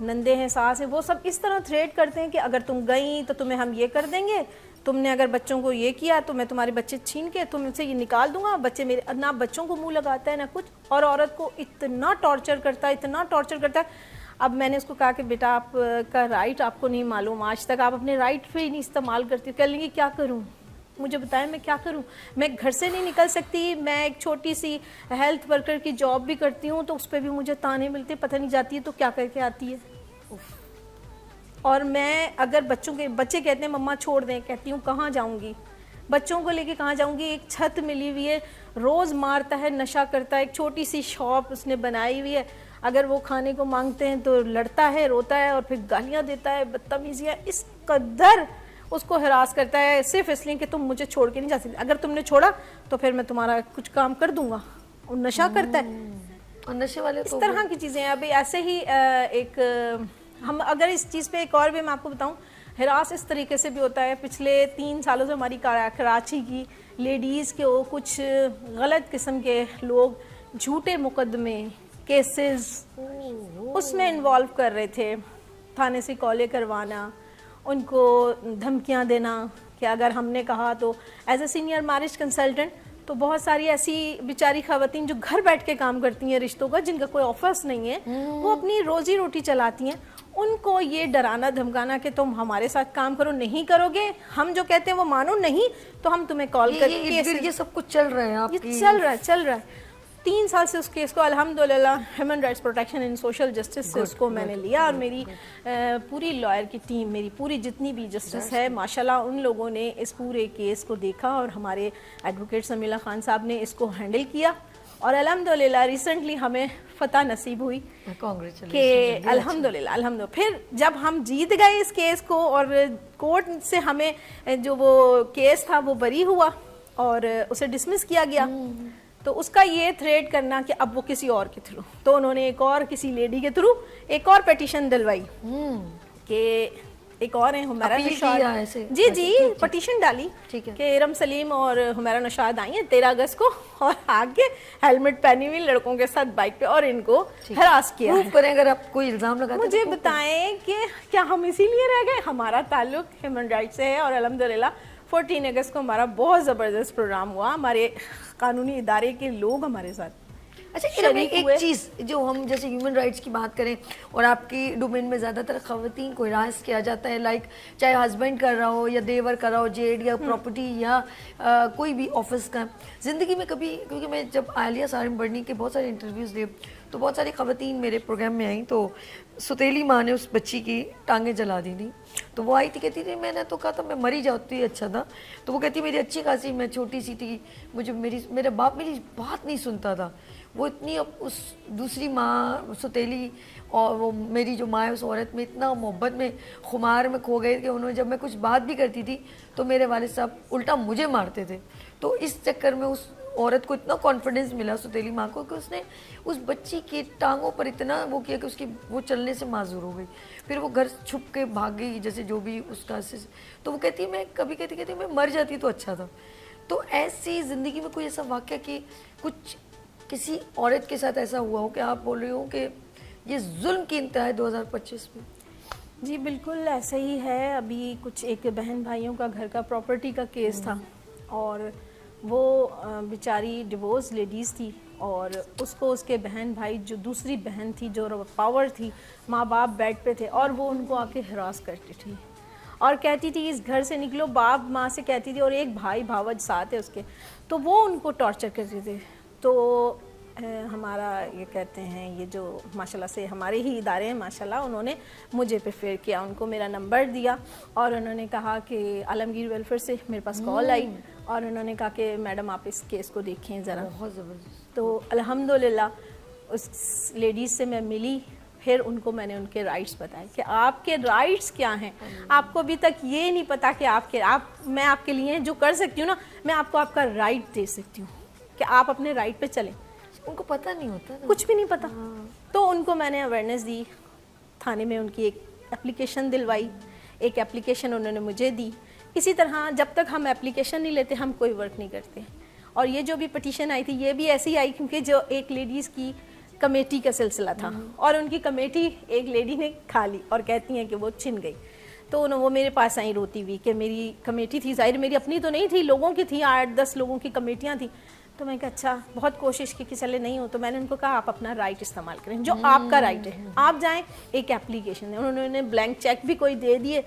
نندے ہیں ساس ہیں وہ سب اس طرح تھریٹ کرتے ہیں کہ اگر تم گئیں تو تمہیں ہم یہ کر دیں گے, تم نے اگر بچوں کو یہ کیا تو میں تمہارے بچے چھین کے تم سے یہ نکال دوں گا, بچے میرے نہ بچوں کو منہ لگاتا ہے نہ کچھ, اور عورت کو اتنا ٹارچر کرتا ہے, اتنا ٹارچر کرتا ہے. اب میں نے اس کو کہا کہ بیٹا آپ کا رائٹ آپ کو نہیں معلوم, آج تک آپ اپنے رائٹ پہ ہی نہیں استعمال کرتی. کہہ لیں گے کیا کروں, مجھے بتائیں میں کیا کروں, میں گھر سے نہیں نکل سکتی, میں ایک چھوٹی سی ہیلتھ ورکر کی جاب بھی کرتی ہوں تو اس پہ بھی مجھے تانے ملتے, پتہ نہیں جاتی ہے تو کیا کر کے آتی ہے. اور میں اگر بچے کہتے ہیں مما چھوڑ دیں, کہتی ہوں کہاں جاؤں گی, بچوں کو لے کے کہاں جاؤں گی, ایک چھت ملی ہوئی ہے, روز مارتا ہے, نشہ کرتا ہے, ایک چھوٹی سی شاپ اس نے بنائی ہوئی ہے, اگر وہ کھانے کو مانگتے ہیں تو لڑتا ہے, روتا ہے اور پھر گالیاں دیتا ہے, بدتمیزیاں اس قدر اس کو ہراس کرتا ہے صرف اس لیے کہ تم مجھے چھوڑ کے نہیں جا سکتی, اگر تم نے چھوڑا تو پھر میں تمہارا کچھ کام کر دوں گا. اور نشہ کرتا ہے, اور نشے والے اس طرح کی چیزیں. ابھی ایسے ہی ایک ہم اگر اس چیز پہ ایک اور بھی میں آپ کو بتاؤں, ہراس اس طریقے سے بھی ہوتا ہے. پچھلے 3 سالوں سے ہماری کراچی کی لیڈیز کے وہ کچھ غلط قسم کے لوگ جھوٹے مقدمے کیسز اس میں انوالو کر رہے تھے, تھانے سے کالیں کروانا, ان کو دھمکیاں دینا کہ اگر ہم نے کہا تو as a senior marriage consultant تو بہت ساری ایسی بیچاری خواتین جو گھر بیٹھ کے کام کرتی ہیں رشتوں کا, جن کا کوئی آفس نہیں ہے, وہ اپنی روزی روٹی چلاتی ہیں, ان کو یہ ڈرانا دھمکانا کہ تم ہمارے ساتھ کام کرو, نہیں کرو گے ہم جو کہتے ہیں وہ مانو نہیں تو ہم تمہیں کال کر کے, یہ سب کچھ چل رہا ہے آپ کی, چل رہا ہے. 3 سال سے اس کیس کو الحمدللہ human rights protection and social justice سے اس کو میں نے لیا, اور میری پوری لائر کی ٹیم, میری پوری جتنی بھی جسٹس ہے ماشاءاللہ, ان لوگوں نے اس پورے کیس کو دیکھا اور ہمارے ایڈوکیٹ سمیلہ خان صاحب نے اس کو ہینڈل کیا, اور الحمدللہ ریسنٹلی ہمیں فتح نصیب ہوئی کہ الحمدللہ پھر جب ہم جیت گئے اس کیس کو اور کورٹ سے ہمیں جو وہ کیس تھا وہ بری ہوا اور اسے ڈسمس کیا گیا, تو اس کا یہ تھریٹ کرنا کہ اب وہ کسی اور کے تھرو, تو انہوں نے ایک اور کسی لیڈی کے تھرو ایک اور پیٹیشن دلوائی کہ ایک اور ہیں حمیرہ نشاد, جی پٹیشن ڈالی کہ ارم سلیم اور حمیرہ نشاد آئی ہیں 13 اگست کو اور آگے ہیلمٹ پہنی ہوئی لڑکوں کے ساتھ بائک پہ, اور ان کو ہراس کیا ہے. اگر آپ کوئی الزام لگاتے مجھے بتائیں کہ کیا ہم اسی لیے رہ گئے, ہمارا تعلق ہیومن رائٹ سے ہے, اور الحمدللہ 14 اگست کو ہمارا بہت زبردست پروگرام ہوا, ہمارے قانونی ادارے کے لوگ ہمارے ساتھ. اچھا ایک چیز جو ہم جیسے ہیومن رائٹس کی بات کریں, اور آپ کی ڈومین میں زیادہ تر خواتین کو ہراس کیا جاتا ہے, لائک چاہے ہسبینڈ کر رہا ہو یا دیور کر رہا ہو, جیڈ یا پراپرٹی یا کوئی بھی آفس کا, زندگی میں کبھی, کیونکہ میں جب عالیہ سارم برنی کے بہت سارے انٹرویوز دیے تو بہت ساری خواتین میرے پروگرام میں آئیں, تو ستیلی ماں نے اس بچی کی ٹانگیں جلا دی تھی, تو وہ آئی تھی کہتی تھی میں نے تو کہا تھا میں مری جاتی اچھا تھا, تو وہ کہتی میری اچھی خاصی, میں چھوٹی سی تھی, مجھے میرا باپ میری بات نہیں سنتا تھا, وہ اتنی اس دوسری ماں ستیلی اور وہ میری جو ماں ہے اس عورت میں اتنا محبت میں خمار میں کھو گئے کہ انہوں نے جب میں کچھ بات بھی کرتی تھی تو میرے والد صاحب الٹا مجھے مارتے تھے. تو اس چکر میں اس عورت کو اتنا کانفیڈنس ملا ستیلی ماں کو کہ اس نے اس بچی کی ٹانگوں پر اتنا وہ کیا کہ اس کی وہ چلنے سے معذور ہو گئی. پھر وہ گھر چھپ کے بھاگ گئی جیسے جو بھی اس کا, تو وہ کہتی ہے میں کبھی کہتی میں مر جاتی تو اچھا تھا. تو ایسی زندگی میں کوئی ایسا واقعہ کہ کچھ کسی عورت کے ساتھ ایسا ہوا ہو کہ آپ بول رہے ہو کہ یہ ظلم کی انتہا ہے 2025 میں؟ جی بالکل ایسا ہی ہے. ابھی کچھ ایک بہن بھائیوں کا گھر کا پراپرٹی کا کیس تھا, اور وہ بیچاری ڈیورس لیڈیز تھی, اور اس کو اس کے بہن بھائی جو دوسری بہن تھی جو پاور تھی, ماں باپ بیڈ پہ تھے اور وہ ان کو آ کے ہراس کرتی تھی اور کہتی تھی اس گھر سے نکلو, باپ ماں سے کہتی تھی, اور ایک بھائی بھاوج ساتھ ہے اس کے, تو وہ ان کو ٹارچر کرتے تھے. تو ہمارا یہ کہتے ہیں یہ جو ماشاءاللہ سے ہمارے ہی ادارے ہیں ماشاءاللہ, انہوں نے مجھے پریفر کیا, ان کو میرا نمبر دیا اور انہوں نے کہا کہ عالمگیر ویلفیئر سے میرے پاس کال آئی اور انہوں نے کہا کہ میڈم آپ اس کیس کو دیکھیں ذرا. بہت زبردست. تو الحمدللہ اس لیڈیز سے میں ملی, پھر ان کو میں نے ان کے رائٹس بتائے کہ آپ کے رائٹس کیا ہیں. آپ کو ابھی تک یہ نہیں پتا کہ میں آپ کے لیے جو کر سکتی ہوں نا, میں آپ کو آپ کا رائٹ دے سکتی ہوں کہ آپ اپنے رائٹ پہ چلیں. ان کو پتہ نہیں ہوتا, کچھ بھی نہیں پتا. تو ان کو میں نے اویئرنیس دی, تھانے میں ان کی ایک اپلیکیشن دلوائی, ایک اپلیکیشن انہوں نے مجھے دی. اسی طرح جب تک ہم اپلیکیشن نہیں لیتے ہم کوئی ورک نہیں کرتے. اور یہ جو بھی پٹیشن آئی تھی یہ بھی ایسی آئی کیونکہ جو ایک لیڈیز کی کمیٹی کا سلسلہ تھا اور ان کی کمیٹی ایک لیڈی نے کھا لی اور کہتی ہیں کہ وہ چھن گئی. تو وہ میرے پاس آئیں روتی ہوئی کہ میری کمیٹی تھی, ظاہر میری اپنی تو نہیں تھی, لوگوں کی تھی, 8-10 لوگوں کی کمیٹیاں تھیں. تو میں کہا اچھا, بہت کوشش کی کہ چلے نہیں ہو. تو میں نے ان کو کہا آپ اپنا رائٹ استعمال کریں, جو آپ کا رائٹ ہے, آپ جائیں. ایک اپلیکیشن ہے, انہوں نے بلینک چیک بھی کوئی دے دیے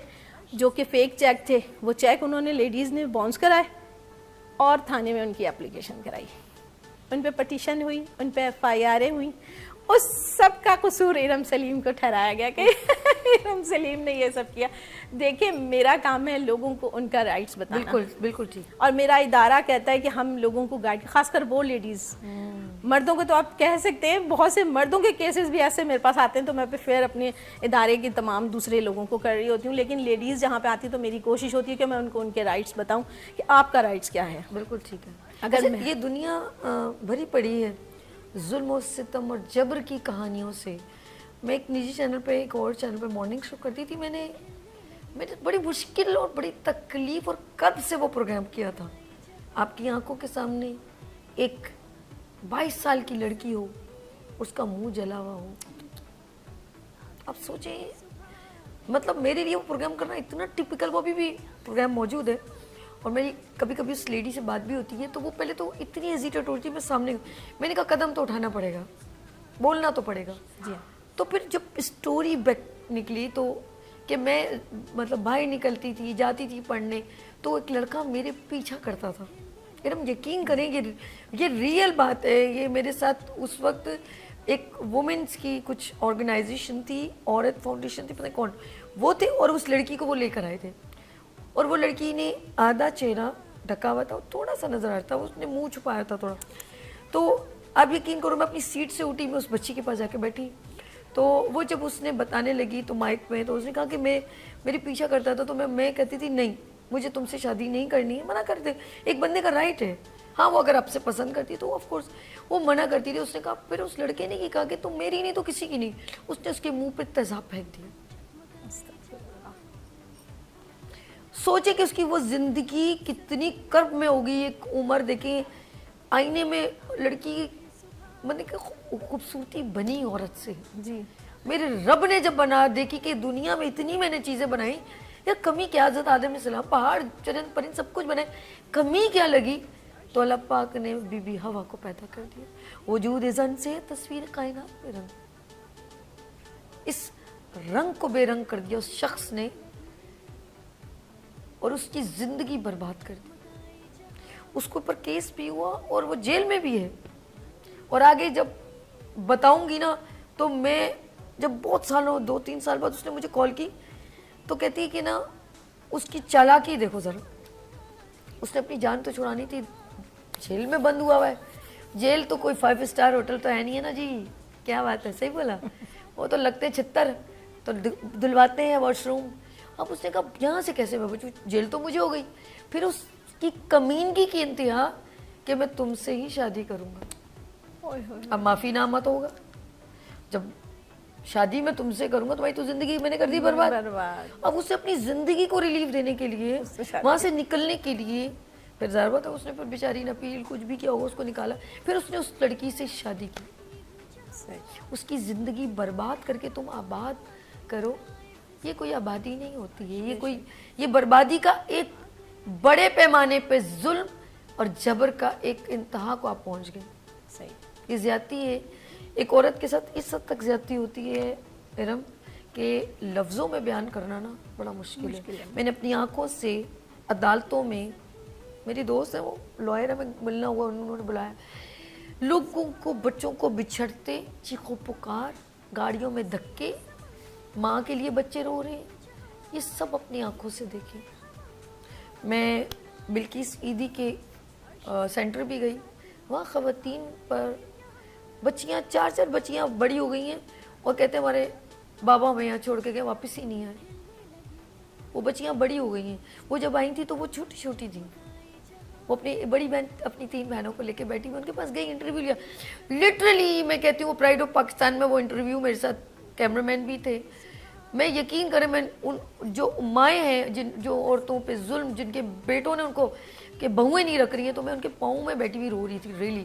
جو کہ فیک چیک تھے. وہ چیک انہوں نے لیڈیز نے باؤنس کرائے اور تھانے میں ان کی اپلیکیشن کرائی, ان پہ پٹیشن ہوئی, ان پہ FIR ہوئیں. اس سب کا قصور ارم سلیم کو ٹھہرایا گیا کہ ارم سلیم نے یہ سب کیا. دیکھیں میرا کام ہے لوگوں کو ان کا رائٹس بتانا. بالکل بالکل ٹھیک. اور میرا ادارہ کہتا ہے کہ ہم لوگوں کو گائیڈ, خاص کر وہ لیڈیز. مردوں کو تو آپ کہہ سکتے ہیں, بہت سے مردوں کے کیسز بھی ایسے میرے پاس آتے ہیں تو میں پھر اپنے ادارے کے تمام دوسرے لوگوں کو کر رہی ہوتی ہوں. لیکن لیڈیز جہاں پہ آتی تو میری کوشش ہوتی ہے کہ میں ان کو ان کے رائٹس بتاؤں کہ آپ کا رائٹس کیا ہے. بالکل ٹھیک ہے. اگر یہ دنیا بھری پڑی ہے ظلم و ستم اور جبر کی کہانیوں سے. میں ایک نجی چینل پہ, ایک اور چینل پہ مارننگ شو کرتی تھی. میں نے بڑی مشکل اور بڑی تکلیف اور قد سے وہ پروگرام کیا تھا. آپ کی آنکھوں کے سامنے ایک 22 سال کی لڑکی ہو, اس کا منہ جلا ہوا ہو. آپ سوچیں, مطلب میرے لیے وہ پروگرام کرنا اتنا ٹپیکل. وہ ابھی بھی پروگرام موجود ہے اور میری کبھی کبھی اس لیڈی سے بات بھی ہوتی ہے. تو وہ پہلے تو اتنی ہیزیٹیٹ ہوتی ہے, میں سامنے, میں نے کہا قدم تو اٹھانا پڑے گا, بولنا تو پڑے گا. تو پھر جب اسٹوری بیک نکلی تو کہ میں مطلب باہر نکلتی تھی, جاتی تھی پڑھنے, تو ایک لڑکا میرے پیچھا کرتا تھا. ہم یقین کریں یہ ریئل بات ہے. یہ میرے ساتھ اس وقت ایک وومنس کی کچھ آرگنائزیشن تھی, عورت فاؤنڈیشن تھی, پتہ نہیں کون وہ تھے, اور اس لڑکی کو وہ لے کر آئے تھے. اور وہ لڑکی نے آدھا چہرہ ڈھکا ہوا تھا, تھوڑا سا نظر آ رہا تھا, اس نے منہ چھپایا تھا تھوڑا. تو آپ یقین کرو میں اپنی سیٹ سے اٹھی, میں اس بچی کے پاس جا کے بیٹھی. تو وہ جب اس نے بتانے لگی تو مائک میں, تو اس نے کہا کہ میرے پیچھا کرتا تھا. تو میں کہتی تھی نہیں, مجھے تم سے شادی نہیں کرنی ہے, منع کر دے, ایک بندے کا رائٹ ہے. ہاں وہ اگر آپ سے پسند کرتی تو آف کورس وہ منع کرتی تھی. اس نے کہا, پھر اس لڑکے نے کہا کہ تم میری نہیں تو کسی کی نہیں. اس نے اس کے منہ پہ تیزاب پھینک دیا. سوچے کہ اس کی وہ زندگی کتنی کرب میں ہوگی. ایک عمر دیکھیں, آئینے میں لڑکی مطلب کہ خوبصورتی بنی عورت سے. جی میرے رب نے جب بنا دیکھی کہ دنیا میں اتنی میں نے چیزیں بنائی, یا کمی کیا, حضرت آدم علیہ السلام پہاڑ چرند پرند سب کچھ بنائے, کمی کیا لگی؟ تو اللہ پاک نے بی بی ہوا کو پیدا کر دیا. وجود زن سے تصویر کائنات میں رنگ, اس رنگ کو بے رنگ کر دیا اس شخص نے, اور اس کی زندگی برباد کر دی. اس کے اوپر کیس بھی ہوا اور وہ جیل میں بھی ہے. اور آگے جب بتاؤں گی نا, تو میں جب بہت سالوں 2-3 سال بعد اس نے مجھے کال کی تو کہتی کہ نا اس کی چالاکی دیکھو ذرا. اس نے اپنی جان تو چھڑانی تھی, جیل میں بند ہوا ہے. جیل تو کوئی 5 اسٹار ہوٹل تو ہے نہیں ہے نا جی. کیا بات ہے, صحیح بولا. وہ تو لگتے 76 تو دلواتے ہیں واش روم. اب اس نے کہا یہاں سے کیسے میں بچوں, جیل تو مجھے ہو گئی. پھر اس کی کمینگی کی انتہا کہ میں تم سے ہی شادی کروں گا. اب معافی نامہ تو ہوگا, جب شادی میں تم سے کروں گا تو بھائی تو زندگی میں نے کر دی برباد. اب اسے اپنی زندگی کو ریلیف دینے کے لیے, وہاں سے نکلنے کے لیے, پھر ظاہر بات ہے اس نے پھر بیچاری نے اپیل کچھ بھی کیا ہوگا, اس کو نکالا. پھر اس نے اس لڑکی سے شادی کی. اس کی زندگی برباد کر کے تم آباد کرو, یہ کوئی آبادی نہیں ہوتی ہے. یہ بربادی کا ایک بڑے پیمانے پہ ظلم اور جبر کا ایک انتہا کو آپ پہنچ گئے. یہ زیادتی ہے. ایک عورت کے ساتھ اس حد تک زیادتی ہوتی ہے ارم کہ لفظوں میں بیان کرنا نا بڑا مشکل ہے. میں نے اپنی آنکھوں سے عدالتوں میں, میری دوست ہے وہ لائر ہے, میں ملنا ہوا, انہوں نے بلایا, لوگوں کو, بچوں کو بچھڑتے, چیخو پکار, گاڑیوں میں دھکے, ماں کے لیے بچے رو رہے ہیں, یہ سب اپنی آنکھوں سے دیکھیں. میں بلقیس عیدی کے سینٹر بھی گئی, وہاں خواتین پر بچیاں 4 بچیاں بڑی ہو گئی ہیں اور کہتے ہیں ہمارے بابا ہمیں یہاں چھوڑ کے گئے, واپس ہی نہیں آئے. وہ بچیاں بڑی ہو گئی ہیں. وہ جب آئی تھیں تو وہ چھوٹی چھوٹی تھیں. وہ اپنی بڑی بہن اپنی 3 بہنوں کو لے کے بیٹھی, میں ان کے پاس گئی, انٹرویو لیا. لٹرلی میں کہتی ہوں وہ پرائڈ آف پاکستان میں وہ انٹرویو, میرے ساتھ کیمرہ مین بھی تھے. میں یقین کریں, میں ان جو مائیں ہیں جو عورتوں پہ ظلم, جن کے بیٹوں نے ان کو کہ بہویں نہیں رکھ رہی ہیں, تو میں ان کے پاؤں میں بیٹھی ہوئی رو رہی تھی. ریلی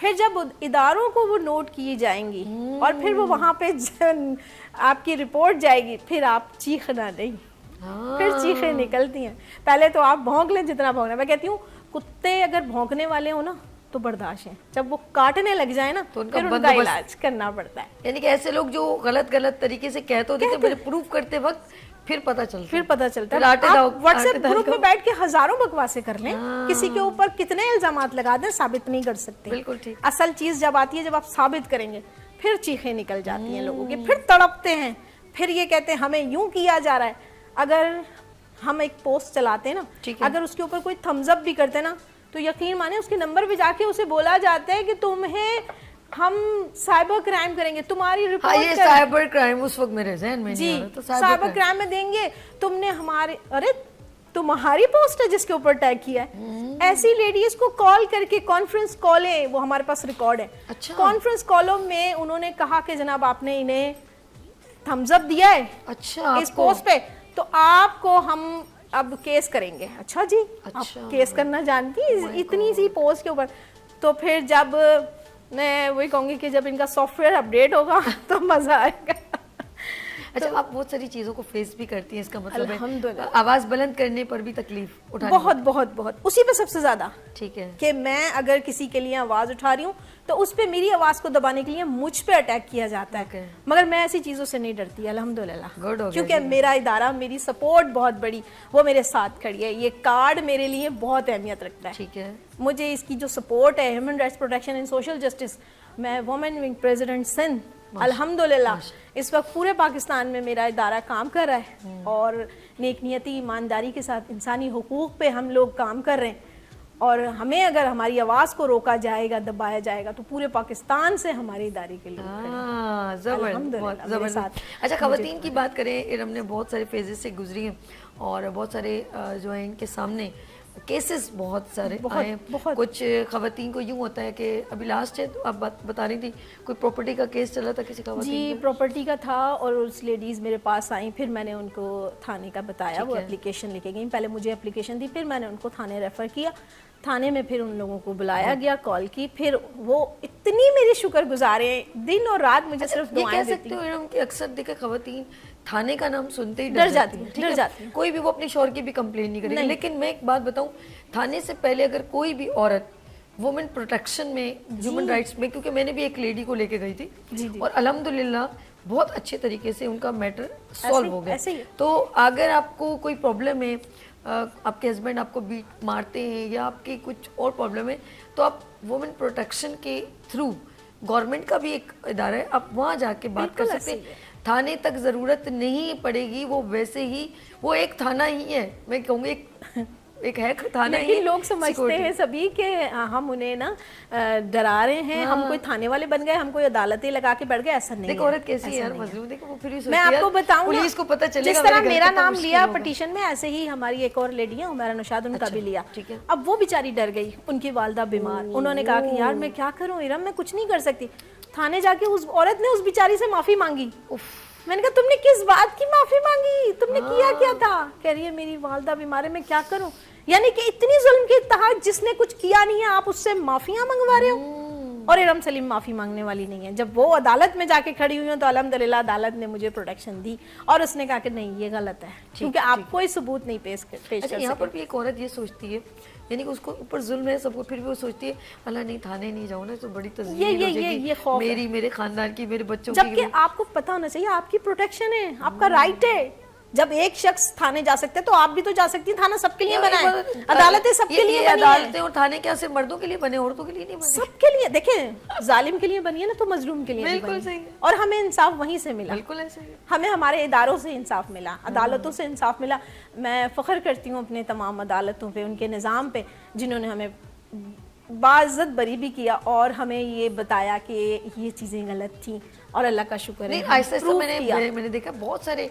پھر جب اداروں کو وہ نوٹ کی جائیں گی اور پھر وہ وہاں پہ آپ کی رپورٹ جائے گی، پھر آپ چیخنا نہیں، پھر چیخیں نکلتی ہیں. پہلے تو آپ بھونک لیں جتنا بھونکنا. میں کہتی ہوں کتے اگر بھونکنے والے ہوں نا تو برداشت ہیں، جب وہ کاٹنے لگ جائیں نا پھر ان کا علاج کرنا پڑتا ہے. یعنی کہ ایسے لوگ جو غلط طریقے سے کہتے ہوتے تھے، پروف کرتے وقت پھر پتہ چلتا ہے. آپ واٹس ایپ گروپ میں بیٹھ کے ہزاروں بکواسیں کر لیں، کسی کے اوپر کتنے الزامات لگا دیں، ثابت نہیں کر سکتے. بالکل ٹھیک. اصل چیز جب آتی ہے، جب آپ ثابت کریں گے، پھر چیخیں نکل جاتی ہیں لوگوں کی، پھر تڑپتے ہیں، پھر یہ کہتے ہیں ہمیں یوں کیا جا رہا ہے. اگر ہم ایک پوسٹ چلاتے ہیں نا، اگر اس کے اوپر کوئی تھمز اپ بھی کرتے ہیں نا، تو یقین مانے اس کے نمبر پہ جا کے اسے بولا جاتا ہے کہ تمہیں ہم سائبر کرائم کریں گے، تمہاری رپورٹ. یہ سائبر کرائم اس وقت میرے ذہن میں نہیں آ رہا. تو سائبر کرائم میں دیں گے، تم نے ہمارے، ارے تمہاری پوسٹ ہے جس کے اوپر ٹیگ کیا ہے. ایسی لیڈیز کو کال کر کے کانفرنس کالیں، وہ ہمارے پاس ریکارڈ ہے، کانفرنس کالوں میں انہوں نے کہا کہ جناب آپ نے انہیں تھمز اپ دیا ہے اس پوسٹ پہ، تو آپ کو ہم اب کیس کریں گے. اچھا جی، آپ کیس کرنا جانتی اتنی سی پوسٹ کے اوپر. تو پھر جب میں وہی کہوں گی کہ جب ان کا سافٹ ویئر اپڈیٹ ہوگا تو مزہ آئے گا. اچھا، آپ بہت ساری چیزوں کو فیس بھی کرتی ہیں، اس کا مطلب ہے آواز بلند کرنے پر بھی تکلیف اٹھانی؟ بہت بہت بہت، اسی پہ سب سے زیادہ. ٹھیک ہے کہ میں اگر کسی کے لیے آواز اٹھا رہی ہوں تو اس پہ میری آواز کو دبانے کے لیے مجھ پہ اٹیک کیا جاتا ہے. مگر میں ایسی چیزوں سے نہیں ڈرتی الحمدللہ، کیونکہ میرا ادارہ، میری سپورٹ بہت بڑی، وہ میرے ساتھ کھڑی ہے. یہ کارڈ میرے لیے بہت اہمیت رکھتا ہے. ٹھیک ہے. مجھے اس کی جو سپورٹ ہے، human rights protection and social justice, میں وومن ونگ پریزیڈنٹ سندھ، الحمدللہ اس وقت پورے پاکستان میں میرا ادارہ کام کر رہا ہے، اور نیک نیتی، ایمانداری کے ساتھ انسانی حقوق پہ ہم لوگ کام کر رہے ہیں. اور ہمیں اگر ہماری آواز کو روکا جائے گا، دبایا جائے گا، تو پورے پاکستان سے ہمارے ادارے کے لیے زبردست. اچھا، خواتین کی بات کریں، ارم نے بہت سارے فیزز سے گزری ہیں، اور بہت سارے جو ہیں ان کے سامنے کیسز بہت سارے آئے ہیں. کچھ خواتین کو یوں ہوتا ہے کہ ابھی لاسٹ ہے آپ بتا رہی تھی، کوئی پراپرٹی کا کیس چلا تھا کسی خواتین؟ جی، پراپرٹی کا تھا، اور اس لیڈیز میرے پاس آئیں، پھر میں نے ان کو تھانے کا بتایا، وہ اپلیکیشن لے کے گئیں. پہلے مجھے اپلیکیشن دی، پھر میں نے ان کو تھانے ریفر کیا. تھانے میں پھر ان لوگوں کو بلایا گیا، کال کی، پھر وہ اتنی میری شکر گزار ہیں، دن اور رات مجھے صرف دعائیں دیتی ہیں. یہ کہہ سکتے ہو کہ اکثر دیکھے خواتین تھانے کا نام سنتے ہی ڈر جاتی ہیں. کوئی بھی وہ اپنے شوہر کی بھی کمپلین نہیں کرے گی. لیکن میں ایک بات بتاؤں، تھانے سے پہلے اگر کوئی بھی عورت وومن پروٹیکشن میں، ہیومن رائٹس میں، کیونکہ میں نے بھی ایک لیڈی کو لے کے گئی تھی، اور الحمدللہ بہت اچھے طریقے سے ان کا میٹر سالو ہو گیا. تو اگر آپ کو کوئی پرابلم ہے، آپ کے ہسبینڈ آپ کو بیٹ مارتے ہیں یا آپ کی کچھ اور پرابلم ہے، تو آپ وومن پروٹیکشن کے تھرو، گورنمنٹ کا بھی ایک ادارہ ہے، آپ وہاں جا کے بات کر سکتے ہیں. تھانے تک ضرورت نہیں پڑے گی، وہ ویسے ہی وہ ایک تھانہ ہی ہے. میں کہوں گی ایک ہے تھانہ ہی. لیکن لوگ سمجھتے ہیں سبھی کہ ہم انہیں نا ڈرا رہے ہیں، ہم کوئی تھانے والے بن گئے، ہم کوئی عدالتیں لگا کے بیٹھ گئے. ایسا نہیں ہے. دیکھو عورت کیسی ہے یار، مظلوم. دیکھو وہ پھر میں آپ کو بتاؤں، پولیس کو پتہ چلے گا جس طرح میرا نام لیا پٹیشن میں، ایسے ہی ہماری ایک اور لیڈی ہے عمیرہ نوشاد، ان کا بھی لیا. اب وہ بیچاری ڈر گئی، ان کی والدہ بیمار. انہوں نے کہا کہ یار میں کیا کروں ارم، میں کچھ نہیں کر سکتی. تھانے جا کے اس عورت نے اس بیچاری سے معافی مانگی. میں نے کہا تم نے کس بات کی معافی مانگی، تم نے کیا کیا تھا؟ کہہ رہی ہے میری والدہ بیمار ہے، میں کیا کروں. یعنی کہ اتنی ظلم کے تحت جس نے کچھ کیا نہیں ہے آپ اس سے معافیاں منگوا رہے ہو. اور ارم سلیم معافی مانگنے والی نہیں ہے. جب وہ عدالت میں جا کے کھڑی ہوئی ہوں تو الحمدللہ عدالت نے مجھے پروٹیکشن دی، اور اس نے کہا کہ نہیں یہ غلط ہے، کیونکہ آپ کوئی ثبوت نہیں پیش کر سکتے. یہاں پر بھی ایک عورت یہ سوچتی ہے، یعنی کہ اس کو اوپر ظلم ہے سب کو، پھر بھی وہ سوچتی ہے اللہ نہیں تھانے نہیں جاؤں نا تو بڑی تذلیل ہو جائے گی میری، میرے خاندان کی، میرے بچوں کی. جبکہ آپ کو پتہ ہونا چاہیے آپ کی پروٹیکشن ہے، آپ کا رائٹ ہے. جب ایک شخص تھانے جا سکتے تو آپ بھی تو جا سکتی ہیں. تھانہ سب کے لیے بنا ہے، عدالتیں سب کے لیے بنی ہیں. عدالتیں اور تھانے کیا صرف مردوں کے لیے بنے، عورتوں کے لیے نہیں بنے؟ سب کے لیے. دیکھیں ظالم کے لیے بنی ہے نا تو مظلوم کے لیے بھی بنی. بالکل صحیح. اور ہمیں انصاف وہیں سے ملا. بالکل ایسے ہی ہمیں ہمارے اداروں سے انصاف ملا، عدالتوں سے انصاف ملا. میں فخر کرتی ہوں اپنے تمام عدالتوں پہ، ان کے نظام پہ، جنہوں نے ہمیں باعزت بری بھی کیا اور ہمیں یہ بتایا کہ یہ چیزیں غلط تھیں. اور اللہ کا شکر ہے نہیں ہم آہستہ prove آہستہ کیا۔ میں نے دیکھا بہت سارے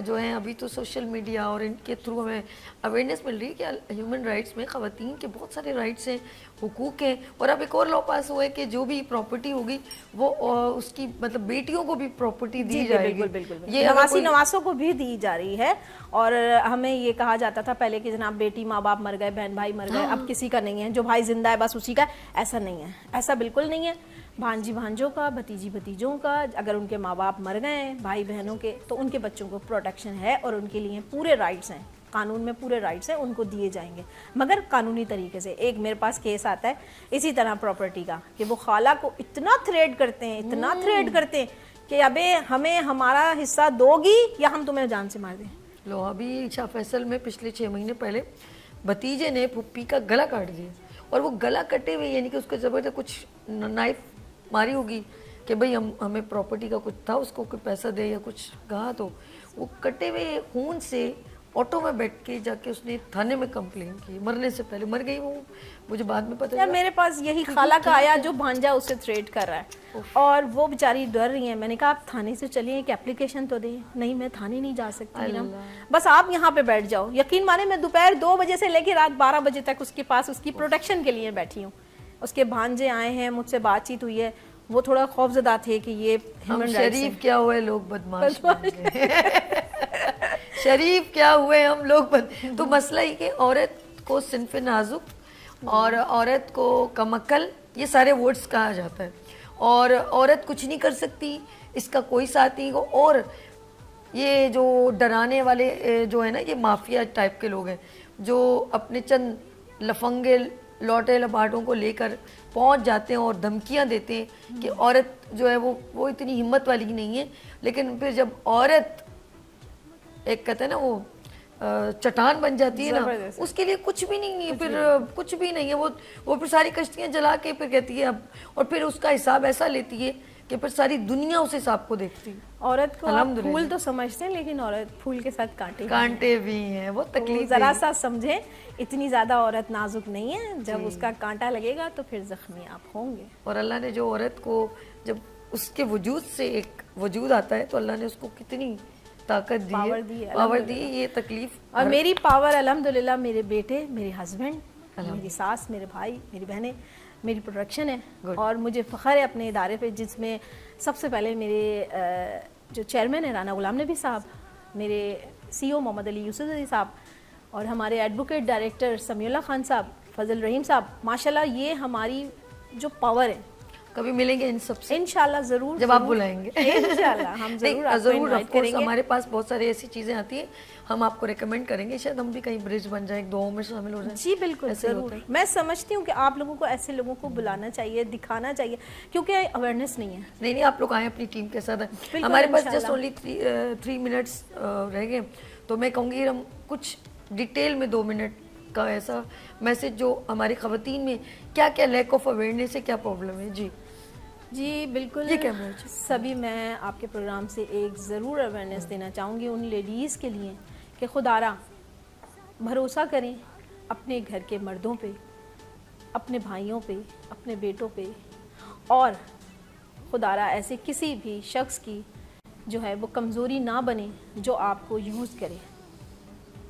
جو ہیں ابھی تو سوشل میڈیا اور ان کے تھرو ہمیں اویئرنیس مل رہی ہے کہ ہیومن رائٹس میں خواتین کے بہت سارے رائٹس ہیں، حقوق ہیں. اور اب ایک اور لا پاس ہوا ہے کہ جو بھی پراپرٹی ہوگی وہ اس کی مطلب بیٹیوں کو بھی پراپرٹی دی جائے گی. بالکل یہ نواسی نواسوں کو بھی دی جا رہی ہے. اور ہمیں یہ کہا جاتا تھا پہلے کہ جناب بیٹی ماں باپ مر گئے، بہن بھائی مر گئے، اب کسی کا نہیں ہے، جو بھائی زندہ ہے بس اسی کا. ایسا نہیں ہے، ایسا بالکل نہیں ہے. بھانجی بھانجوں کا، بھتیجی بھتیجوں کا، اگر ان کے ماں باپ مر گئے ہیں بھائی بہنوں کے، تو ان کے بچوں کو پروٹیکشن ہے اور ان کے لیے پورے رائٹس ہیں، قانون میں پورے رائٹس ہیں، ان کو دیے جائیں گے مگر قانونی طریقے سے. ایک میرے پاس کیس آتا ہے اسی طرح پراپرٹی کا کہ وہ خالہ کو اتنا تھریٹ کرتے ہیں، اتنا تھریٹ کرتے ہیں کہ ابے ہمیں ہمارا حصہ دو گی یا ہم تمہیں جان سے مار دیں. لو ابھی شاہ فیصل میں پچھلے 6 مہینے پہلے بھتیجے نے پھپھی کا گلا کاٹ دیا، اور وہ گلا کٹے ہوئے یعنی کہ اس کو زبردست کچھ نائف ماری ہوگی کہ بھئی ہمیں پراپرٹی کا کچھ تھا، اس کو کوئی پیسہ دے یا کچھ کہا، تو وہ کٹے ہوئے خون سے آٹو میں بیٹھ کے جا کے اس نے تھانے میں کمپلین کی. مرنے سے پہلے مر گئی وہ، مجھے بعد میں پتہ یار میرے پاس یہی خالہ کا آیا جو بھانجا اسے تھریٹ کر رہا ہے اور وہ بیچاری ڈر رہی ہیں. میں نے کہا آپ تھانے سے چلیے، ایک اپلیکیشن تو دیں. نہیں میں تھانے نہیں جا سکتی نا، بس آپ یہاں پہ بیٹھ جاؤ. یقین مانے میں دوپہر 2 بجے سے لے کے رات 12 بجے تک اس کے پاس اس کی پروٹیکشن کے لیے بیٹھی ہوں. اس کے بھانجے آئے ہیں، مجھ سے بات چیت ہوئی ہے، وہ تھوڑا خوفزدہ تھے کہ یہ ہیومن رائٹس شریف کیا ہوئے لوگ بدماش شریف کیا ہوئے ہم لوگ تو مسئلہ ہی کہ عورت کو صنف نازک اور عورت کو کم عقل یہ سارے ورڈز کہا جاتا ہے، اور عورت کچھ نہیں کر سکتی، اس کا کوئی ساتھ نہیں. اور یہ جو ڈرانے والے جو ہے نا، یہ مافیا ٹائپ کے لوگ ہیں جو اپنے چند لفنگے لوٹے لپاٹوں کو لے کر پہنچ جاتے ہیں اور دھمکیاں دیتے ہیں کہ عورت جو ہے وہ اتنی ہمت والی نہیں ہے. لیکن پھر جب عورت ایک کہتے ہیں نا وہ چٹان بن جاتی ہے نا، اس کے لیے کچھ بھی نہیں ہے، پھر کچھ بھی نہیں ہے. وہ پھر ساری کشتیاں جلا کے پھر کہتی ہے اب، اور پھر اس کا حساب ایسا لیتی ہے کہ پھر ساری دنیا اس حساب کو دیکھتی ہے. عورت کو آپ پھول تو سمجھتے ہیں لیکن عورت پھول کے ساتھ کانٹے بھی ہیں. وہ تکلیف ذرا سا سمجھیں، اتنی زیادہ عورت نازک نہیں ہے. جب اس کا کانٹا لگے گا تو پھر زخمی آپ ہوں گے. اور اللہ نے جو عورت کو جب اس کے وجود سے ایک وجود آتا ہے تو اللہ نے اس کو کتنی طاقت دی ہے، پاور دی. یہ تکلیف اور میری پاور الحمدللہ میرے بیٹے، میرے ہسبینڈ، میری ساس، میرے بھائی، میری بہنیں، میری پروڈکشن ہے. اور مجھے فخر ہے اپنے ادارے پہ جس میں سب سے پہلے میرے جو چیئرمین ہیں رانا غلام نبی صاحب، میرے سی او محمد علی یوسف علی صاحب، اور ہمارے ایڈوکیٹ ڈائریکٹر سمیع اللہ خان صاحب، فضل رحیم صاحب. ماشاءاللہ یہ ہماری جو پاور ہے. کبھی ملیں گے ان سب سے انشاءاللہ ضرور، جب آپ بلائیں گے انشاءاللہ ہم ضرور ہمارے پاس بہت سارے ایسی چیزیں آتی ہیں، ہم آپ کو ریکمینڈ کریں گے، شاید ہم بھی کہیں برج بن جائیں، دعاؤں میں شامل ہو جائیں. جی بالکل ضرور. میں سمجھتی ہوں کہ آپ لوگوں کو ایسے لوگوں کو بلانا چاہیے، دکھانا چاہیے، کیونکہ اویئرنیس نہیں ہے. نہیں آپ لوگ آئیں اپنی ٹیم کے ساتھ. ہمارے پاس جسٹ اونلی 3 منٹس رہ گئے، تو میں کہوں گی ہم کچھ ڈیٹیل میں 2 منٹ کا ایسا میسج جو ہماری خواتین میں کیا کیا لیک آف اویئرنیس ہے، کیا پرابلم ہے. جی بالکل. سبھی میں آپ کے پروگرام سے ایک ضرور اویئرنیس دینا چاہوں گی ان لیڈیز کے لیے کہ خدا را بھروسہ کریں اپنے گھر کے مردوں پہ، اپنے بھائیوں پہ، اپنے بیٹوں پہ، اور خدا را ایسے کسی بھی شخص کی جو ہے وہ کمزوری نہ بنے جو آپ کو یوز کرے.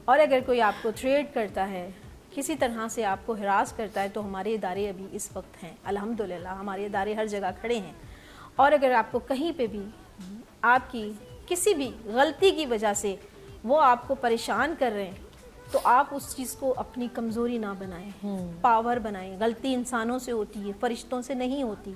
اور اگر کوئی آپ کو تھریٹ کرتا ہے، کسی طرح سے آپ کو ہراس کرتا ہے، تو ہمارے ادارے ابھی اس وقت ہیں الحمدللہ، ہمارے ادارے ہر جگہ کھڑے ہیں. اور اگر آپ کو کہیں پہ بھی آپ کی کسی بھی غلطی کی وجہ سے وہ آپ کو پریشان کر رہے ہیں، تو آپ اس چیز کو اپنی کمزوری نہ بنائیں، پاور بنائیں. غلطی انسانوں سے ہوتی ہے، فرشتوں سے نہیں ہوتی.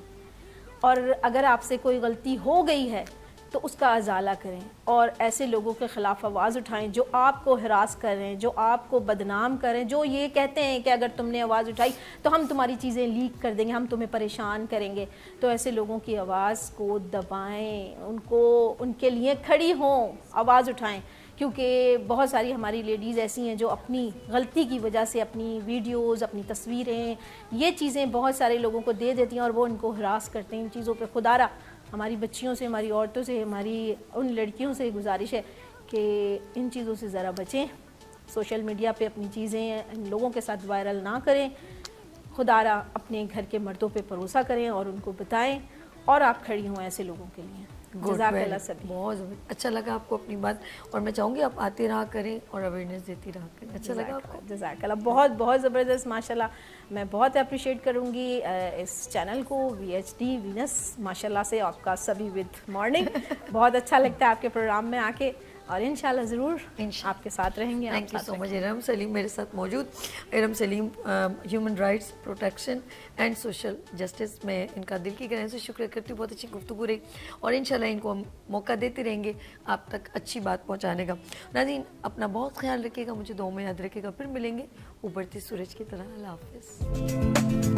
اور اگر آپ سے کوئی غلطی ہو گئی ہے تو اس کا ازالہ کریں، اور ایسے لوگوں کے خلاف آواز اٹھائیں جو آپ کو ہراس کر رہے ہیں، جو آپ کو بدنام کریں، جو یہ کہتے ہیں کہ اگر تم نے آواز اٹھائی تو ہم تمہاری چیزیں لیک کر دیں گے، ہم تمہیں پریشان کریں گے. تو ایسے لوگوں کی آواز کو دبائیں، ان کے لیے کھڑی ہوں، آواز اٹھائیں. کیونکہ بہت ساری ہماری لیڈیز ایسی ہیں جو اپنی غلطی کی وجہ سے اپنی ویڈیوز، اپنی تصویریں، یہ چیزیں بہت سارے لوگوں کو دے دیتی ہیں اور وہ ان کو ہراس کرتے ہیں ان چیزوں پہ. خدا را ہماری بچیوں سے، ہماری عورتوں سے، ہماری ان لڑکیوں سے گزارش ہے کہ ان چیزوں سے ذرا بچیں. سوشل میڈیا پہ اپنی چیزیں ان لوگوں کے ساتھ وائرل نہ کریں. خدا را اپنے گھر کے مردوں پہ بھروسہ کریں اور ان کو بتائیں. اور آپ کھڑی ہوں ایسے لوگوں کے لیے. جزاک اللہ سبھی. بہت اچھا لگا آپ کو اپنی بات, اور میں چاہوں گی آپ آتے رہا کریں اور اویئرنیس دیتی رہا کریں. اچھا لگا آپ کو؟ جزاک اللہ, بہت بہت زبردست, ماشاء اللہ. میں بہت اپریشیٹ کروں گی اس چینل کو, VHD وینس, ماشاء اللہ سے آپ کا سبھی ود مارننگ. بہت اچھا لگتا ہے آپ کے پروگرام میں آ کے, اور انشاءاللہ ضرور آپ کے ساتھ رہیں گے. Thank you so much. Iram Saleem میرے ساتھ موجود. Iram Saleem human rights protection and social justice, میں ان کا دل کی گہرائیوں سے شکریہ کرتی ہوں. بہت اچھی گفتگو رہی, اور انشاءاللہ ان کو ہم موقع دیتے رہیں گے آپ تک اچھی بات پہنچانے کا. ناظرین اپنا بہت خیال رکھیے گا, مجھے دعاؤں میں یاد رکھے گا. پھر ملیں گے ابھرتے سورج کی طرح. اللہ حافظ.